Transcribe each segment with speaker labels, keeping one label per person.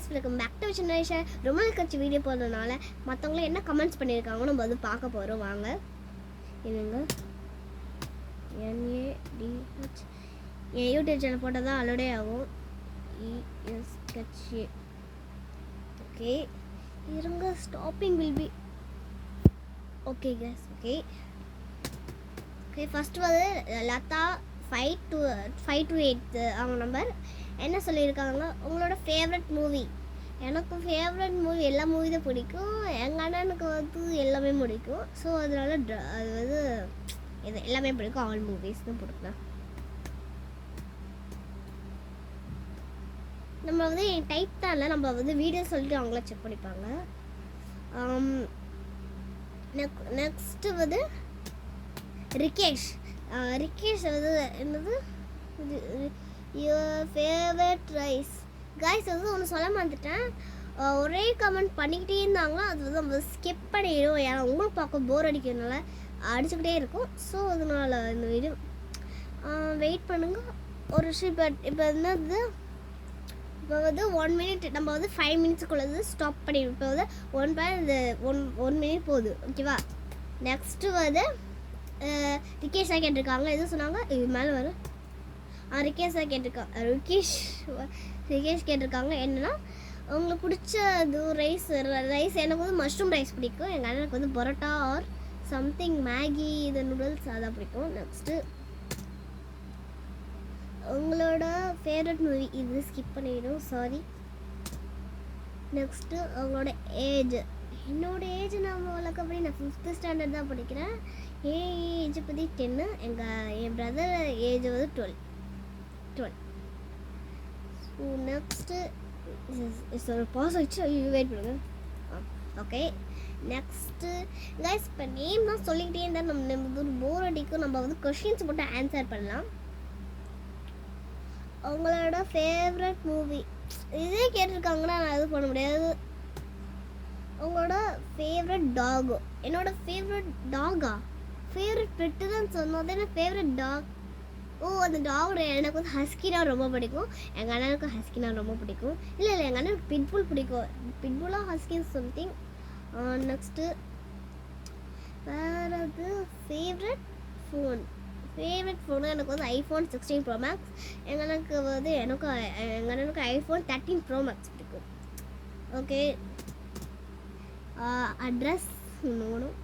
Speaker 1: Guys, welcome back to generation. ரொம்ப நாள் கழிச்சு வீடியோ போடுறதுனால மற்றவங்களும் என்ன கமெண்ட்ஸ் பண்ணியிருக்காங்கன்னு நம்ம வந்து பார்க்க போகிறோம். வாங்க. என்னங்க NADH என் யூடியூப் சேனல் போட்டால் தான் அலோடே ஆகும். ESKC. ஓகே இருங்க, stopping will be okay guys. Okay okay first வந்து லதா 528 அவங்க நம்பர் என்ன சொல்லியிருக்காங்க, உங்களோட ஃபேவரட் மூவி. எனக்கு ஃபேவரட் மூவி எல்லா மூவி தான் பிடிக்கும். எங்கள் அண்ணனுக்கு வந்து எல்லாமே பிடிக்கும். ஸோ அதனால அது வந்து இது எல்லாமே பிடிக்கும். ஆல் மூவிஸ் தான் பிடிக்கும். நம்ம வந்து டைப் தான் இல்லை, நம்ம வந்து வீடியோ சொல்லிட்டு அவங்கள செக் பண்ணிப்பாங்க. நெக்ஸ்ட்டு வந்து ரிகேஷ் வந்து என்னது யுவர் ஃபேவரட் ரைஸ். கைஸ் வந்து ஒன்று சொல்ல மாட்டேன், ஒரே கமெண்ட் பண்ணிக்கிட்டே இருந்தாங்களோ அது வந்து நம்ம ஸ்கிப் பண்ணிடும். ஏன்னா உங்களுக்கு பார்க்க போர் அடிக்கிறதுனால அடிச்சுக்கிட்டே இருக்கும். ஸோ அதனால் இந்த வீடியோ வெயிட் பண்ணுங்க ஒரு விஷயம். இப்போ என்னது, இப்போ வந்து 1 மினிட் நம்ம வந்து 5 மினிட்ஸுக்குள்ளது ஸ்டாப் பண்ணிடுவோம். இப்போ வந்து 1 மினிட் போகுது. ஓகேவா? நெக்ஸ்ட்டு வந்து ரிகேஷாக கேட்டிருக்காங்க. எதுவும் சொன்னாங்க இது மேலே வரும். ரிகேஷாக கேட்டிருக்காங்க. ரிகேஷ் கேட்டிருக்காங்க என்னென்னா, உங்களுக்கு பிடிச்ச இது ரைஸ். எனக்கு வந்து மஷ்ரூம் ரைஸ் பிடிக்கும். எங்கள் அண்ணனுக்கு வந்து பரோட்டா ஆர் சம்திங் மேகி இது நூடுல்ஸ் அதான் பிடிக்கும். நெக்ஸ்ட்டு உங்களோட ஃபேவரட் மூவி. இது ஸ்கிப் பண்ணிடும், சாரி. நெக்ஸ்ட்டு உங்களோட ஏஜ். என்னோடய ஏஜ் நான் வழக்கப்படி நான் 5th ஸ்டாண்டர்ட் தான் படிக்கிறேன். என் ஏஜ் பற்றி 10. என் பிரதர் ஏஜ் வந்து 12. ஸோ நெக்ஸ்ட்டு பாஸ் ஆகிடுச்சு. வெயிட் பண்ணுங்க. ஓகே நெக்ஸ்ட்டு கைஸ், இப்போ நேம் தான் சொல்லிக்கிட்டே இருந்தால் நம்ம ஒரு போர் அடிக்கும். நம்ம வந்து கொஷின்ஸ் போட்டு ஆன்சர் பண்ணலாம். உங்களோட ஃபேவரட் மூவி இதே கேட்டிருக்காங்கன்னா நான் எதுவும் பண்ண முடியாது. உங்களோட ஃபேவரட் டாகு. என்னோடய ஃபேவரட் டாகா, ஃபேவரட் பெட்டு தான் சொன்னோம். அது என்ன ஃபேவரட் டாக்? அந்த டாகோட எனக்கு வந்து ஹஸ்கினா ரொம்ப பிடிக்கும். எங்கள் அண்ணனுக்கும் ஹஸ்கினா ரொம்ப பிடிக்கும். இல்லை எங்கள் அண்ணனுக்கு பிட்புல் பிடிக்கும். பிட்புல்லாக ஹஸ்கின் சம்திங். நெக்ஸ்ட்டு வேறு ஃபேவரட் ஃபோனு எனக்கு வந்து iPhone 16 Pro Max. எங்கள் அண்ணனுக்கு iPhone 13 Pro Max பிடிக்கும். ஓகே அட்ரஸ் நோணும்,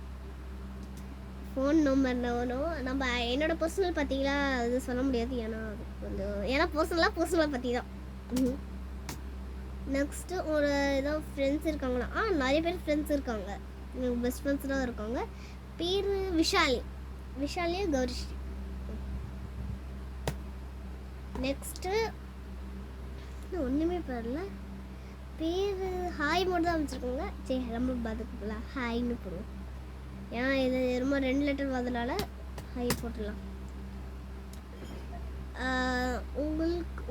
Speaker 1: ஃபோன் நம்பர் நோணும். நம்ம என்னோடய பர்சனல் பார்த்தீங்களா அது சொல்ல முடியாது. ஏன்னா பர்சனலாக பற்றி தான். நெக்ஸ்ட்டு ஒரு ஏதோ ஃப்ரெண்ட்ஸ் இருக்காங்களா? நிறைய பேர் ஃப்ரெண்ட்ஸ் இருக்காங்க. எனக்கு பெஸ்ட் ஃப்ரெண்ட்ஸ் தான் இருக்காங்க. பேர் விஷாலியா கௌரிஸ்ரீ. நெக்ஸ்ட்டு ஒன்றுமே பரல. பேர் ஹாய் மட்டும் தான் வச்சுருக்கோங்க. சரி ரொம்ப பார்த்துக்கல ஹாய்னு போடுவோம். ஏன்னா இது ரொம்ப 2 லெட்டர் வந்ததுனால ஹாய் போட்டுடலாம். உங்களுக்கு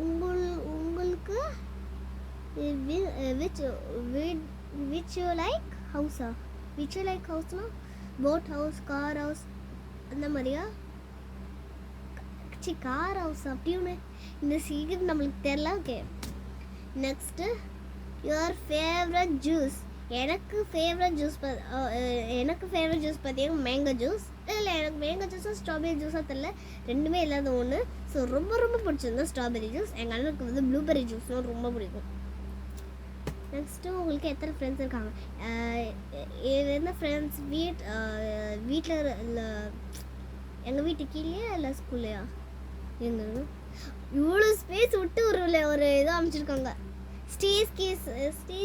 Speaker 1: விச் யூ லைக் ஹவுஸா? விச் யூ லைக் ஹவுஸ்னா போட் ஹவுஸ், கார் ஹவுஸ் அந்த மாதிரியா? கார் ஹவுஸ் அப்படின்னு இந்த சீக்கிரம் நம்மளுக்கு தெரில. Okay next your favourite juice. எனக்கு ஃபேவரட் ஜூஸ் பார்த்தீங்கன்னா மேங்கோ ஜூஸ். இல்லை எனக்கு மேங்கோ ஜூஸும் ஸ்ட்ராபெரி ஜூஸாக தெரில, ரெண்டுமே இல்லாத ஒன்று. ஸோ ரொம்ப ரொம்ப பிடிச்சிருந்தா ஸ்ட்ராபெரி ஜூஸ். எங்கள் அண்ணனுக்கு வந்து ப்ளூபெரி ஜூஸ்லாம் ரொம்ப பிடிக்கும். நெக்ஸ்ட்டு உங்களுக்கு எத்தனை ஃப்ரெண்ட்ஸ் இருக்காங்க? என்ன ஃப்ரெண்ட்ஸ் வீட்டில் இல்லை எங்கள் வீட்டு கீழேயா இல்லை ஸ்கூல்லையா? எங்க இவ்வளோ ஸ்பேஸ் விட்டு ஒரு இதை அமைச்சிருக்காங்க. ஸ்டே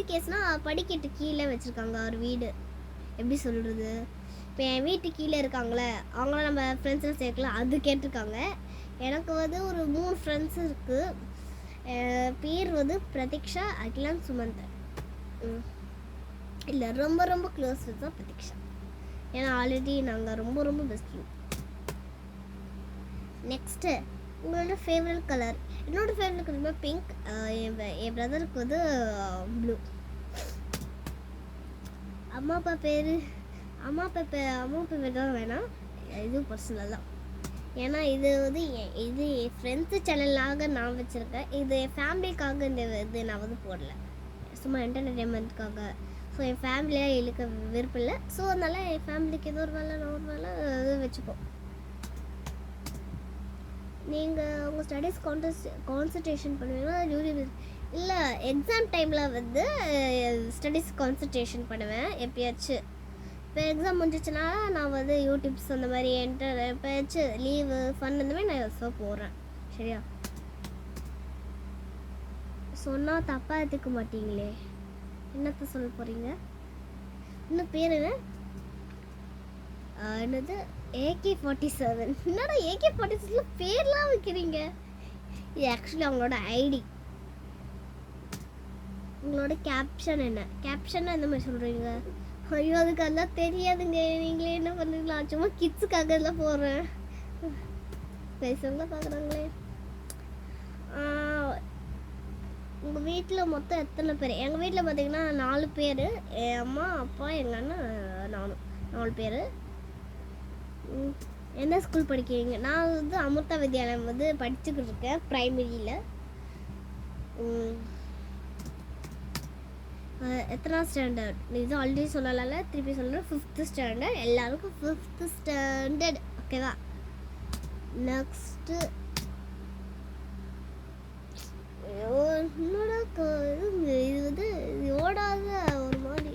Speaker 1: கேஸ்னால் படிக்கட்டு கீழே வச்சுருக்காங்க ஒரு வீடு. எப்படி சொல்கிறது, இப்போ என் வீட்டு கீழே இருக்காங்களே அவங்களாம் நம்ம ஃப்ரெண்ட்ஸ்லாம் சேர்க்கலாம். அது கேட்டிருக்காங்க. எனக்கு வந்து ஒரு 3 ஃப்ரெண்ட்ஸ் இருக்குது. பேர் வந்து பிரதீக்ஷா, அகிலான், சுமந்த். இல்லை ரொம்ப ரொம்ப க்ளோஸ் ஃப்ரெண்ட்ஸ் தான் பிரதீக்ஷா. ஏன்னா ஆல்ரெடி நாங்கள் ரொம்ப ரொம்ப பெஸ்ட் ஃப்ரெண்ட். நெக்ஸ்ட்டு உங்களோட ஃபேவரட் கலர். என்னோடய ஃபேவரட் கலர் பிங்க். என் பிரதருக்கு வந்து ப்ளூ. அம்மா அப்பா பேர் தான் வேணாம், இது பர்சனல் தான். ஏன்னா இது வந்து இது என் ஃப்ரெண்ட்ஸு சேனலாக நான் வச்சுருக்கேன். இது என் ஃபேமிலிக்காக இந்த இது நான் வந்து போடல. சும்மா என்டர்டைன்மெண்ட்டுக்காக. ஸோ என் ஃபேமிலியாக இழுக்க விருப்பம் இல்லை. ஸோ அதனால் என் ஃபேமிலிக்கு ஏதோ ஒரு வேலை நான் ஒரு வேலை அது வச்சுப்போம். நீங்கள் உங்கள் ஸ்டடீஸ் கான்சன்ட்ரேஷன் பண்ணுவீங்கன்னா யூடியூப் இல்லை எக்ஸாம் டைமில் வந்து ஸ்டடீஸ் கான்சன்ட்ரேஷன் பண்ணுவேன் எப்பயாச்சும். இப்போ எக்ஸாம் முடிஞ்சிச்சுன்னா நான் வந்து யூடியூப்ஸ் அந்த மாதிரி எப்பயாச்சும் லீவு ஃபன் அந்த மாதிரி நான் யோசிப்பாக போடுறேன். சரியா? சொன்னால் தப்பாக எடுத்துக்க மாட்டீங்களே, என்னத்த சொல்ல போகிறீங்க? இன்னும் பேர் என்னது AK-47. என்னடா AK-47 பேர்லாம் வைக்கிறீங்க? இது ஆக்சுவலி அவங்களோட ஐடி. உங்களோட கேப்ஷன் என்ன? கேப்ஷன்னா எந்த மாதிரி சொல்கிறீங்க? ஐயோ அதுக்கு அதெல்லாம் தெரியாதுங்க. நீங்களே என்ன பண்ணுறீங்களா? சும்மா கிட்ஸுக்காக எல்லாம் போடுறேன். பேசுவங்க பார்க்குறாங்களே. உங்கள் வீட்டில் மொத்தம் எத்தனை பேர்? எங்கள் வீட்டில் பார்த்தீங்கன்னா 4 பேர். என் அம்மா, அப்பா, எங்கள் அண்ணன், நானும் 4 பேர். என்ன ஸ்கூல் படிக்கிறீங்க? நான் வந்து அமிர்தா வித்யாலயம் வந்து படிச்சுக்கிட்டு இருக்கேன் ப்ரைமரியில். எத்தனாவது ஸ்டாண்டர்ட்? இது ஆல்ரெடி சொல்லலாம்ல, திருப்பி சொல்கிறேன். 5th standard. எல்லாருக்கும் 5th ஸ்டாண்டர்ட். ஓகேவா? நெக்ஸ்ட்டு என்னோட இது வந்து ஓடாத ஒரு மாதிரி.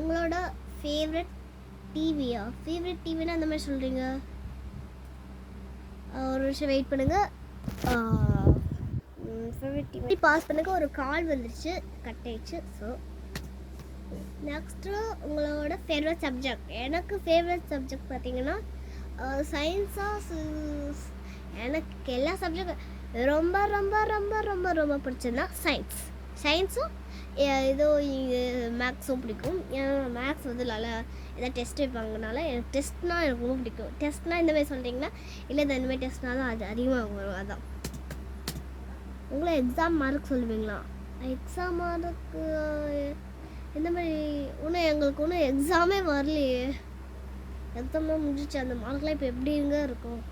Speaker 1: உங்களோட ஃபேவரட் டிவியா? ஃபேவரட் டிவினா அந்த மாதிரி சொல்கிறீங்க? ஒரு நிமிஷம் வெயிட் பண்ணுங்கள். ஃபேவரட் டிவி பாஸ் பண்ணுங்க. ஒரு கால் வந்துருச்சு, கட் ஆயிடுச்சு. ஸோ நெக்ஸ்ட்டு உங்களோட ஃபேவரட் சப்ஜெக்ட். எனக்கு ஃபேவரட் சப்ஜெக்ட் பார்த்தீங்கன்னா சயின்ஸாக எனக்கு எல்லா சப்ஜெக்ட் ரொம்ப ரொம்ப ரொம்ப ரொம்ப ரொம்ப பிடிச்சதுன்னா சயின்ஸும் ஏதோ மேக்ஸும் பிடிக்கும். ஏன்னா மேக்ஸ் வந்து நல்லா எதாவது டெஸ்ட் வைப்பாங்கனால எனக்கு டெஸ்ட்னால் எனக்கு ரொம்ப பிடிக்கும். டெஸ்ட்னால் இந்த மாதிரி சொல்கிறீங்கன்னா இல்லை இந்த மாதிரி டெஸ்ட்னால் தான் அது அதிகமாக வரும். அதான் உங்களை எக்ஸாம் மார்க் சொல்லுவீங்களா? எக்ஸாம் மார்க்கு இந்த மாதிரி எங்களுக்கு ஒன்றும் எக்ஸாமே வரலையே. எக்ஸாம்லாம் முடிஞ்சிச்சு. அந்த மார்க்லாம் இப்போ எப்படிங்க இருக்கும்?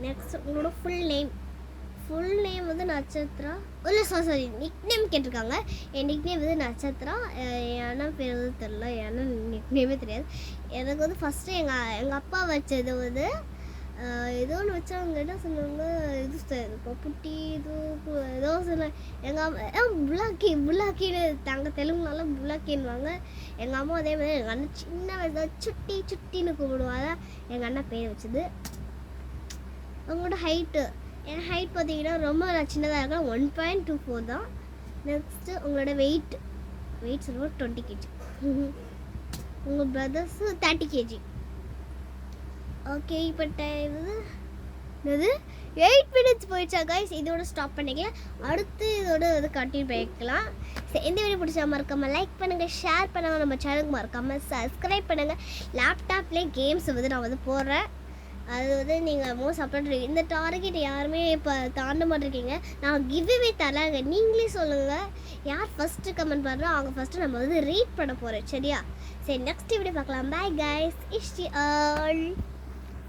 Speaker 1: நெக்ஸ்ட் உங்களோட ஃபுல் நேம் வந்து நட்சத்திரா. இல்லை சாரி நிக் நேம் கேட்டிருக்காங்க. என் நிக் நேம் வந்து நட்சத்திரா. ஏன்னா பேர் வந்து தெரில, ஏன்னா நிக் நேமே தெரியாது எனக்கு. வந்து ஃபஸ்ட்டு எங்கள் அப்பா வச்சது வந்து ஏதோ ஒன்று வச்சவங்க என்ன சொன்னாங்க, இது புட்டி இது ஏதோ சொன்ன. எங்கள் அம்மா புல்லாக்கின்னு தாங்க தெலுங்குனால புல்லாக்கின்னுவாங்க. எங்கள் அம்மா அதே மாதிரி எங்கள் அண்ணன் சின்ன வயசுல சுட்டின்னு கூப்பிடுவாங்க. எங்கள் அண்ணன் பேர் வச்சது. அவங்களோட ஹைட்டு, என் ஹைட் பார்த்தீங்கன்னா ரொம்ப சின்னதாக இருக்கேன், 1.24 தான். நெக்ஸ்ட்டு உங்களோட வெயிட் சொல்லுவோம் 20 kg. உங்கள் பிரதர்ஸு 30 kg. ஓகே, இப்போ டைம் இது 8 minutes போயிடுச்சா கைஸ்? இதோட ஸ்டாப் பண்ணிக்கலாம். அடுத்து இதோட வந்து கண்டினியூ பண்ணிக்கலாம். சரி, இந்த வீடியோ பிடிச்சா மறக்காமல் லைக் பண்ணுங்கள், ஷேர் பண்ணுங்கள், நம்ம சேனலுக்கு மறக்காமல் சப்ஸ்கிரைப் பண்ணுங்கள். லேப்டாப்லேயே கேம்ஸ் வந்து நான் வந்து போடுறேன். அது வந்து நீங்கள் மோஸ்ட் அப்லோட் இந்த டார்கெட் யாருமே இப்போ தாண்ட மாட்டிருக்கீங்க. நான் கிவ்வே தரேங்க. நீங்களே சொல்லுங்கள் யார் ஃபஸ்ட்டு கமெண்ட் பண்ணுறோம் அவங்க ஃபஸ்ட்டு நம்ம வந்து ரீட் பண்ண போகிறோம். சரியா? சரி, நெக்ஸ்ட் வீடியோ பார்க்கலாம். Bye guys. இஷ்டி ஆல்.